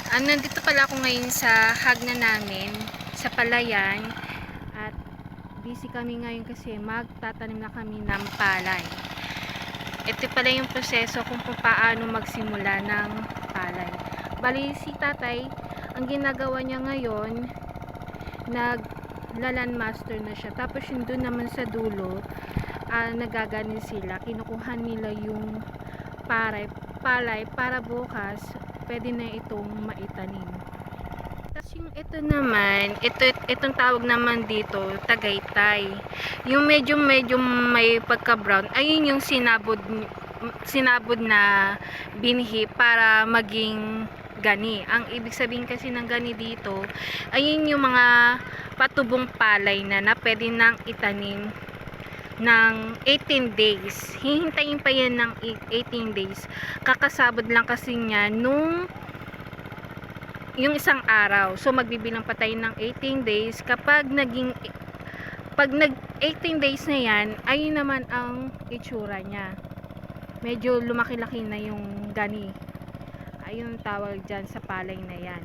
Nandito pala ako ngayon sa hagna namin sa palayan at busy kami ngayon kasi magtatanim na kami ng palay. Ito pala yung proseso kung paano magsimula ng palay. Bali si tatay, ang ginagawa niya ngayon, naglalan master na siya. Tapos yung doon naman sa dulo, nagaganin sila. Kinukuha nila yung palay para bukas pwede na itong maitanim. Tapos yung ito naman, itong tawag naman dito, Tagaytay. Yung medyo may pagka brown, ayun yung sinabod na binhi para maging gani. Ang ibig sabihin kasi ng gani dito, ayun yung mga patubong palay na pwede nang itanim ng 18 days. Hihintayin pa yan ng 18 days. Kakasabod lang kasi niya nung yung isang araw. So magbibilang pa tayo ng 18 days. Pag nag 18 days na yan, ayun naman ang itsura niya. Medyo lumaki-laki na yung gani. Ayun tawag dyan sa palay na yan.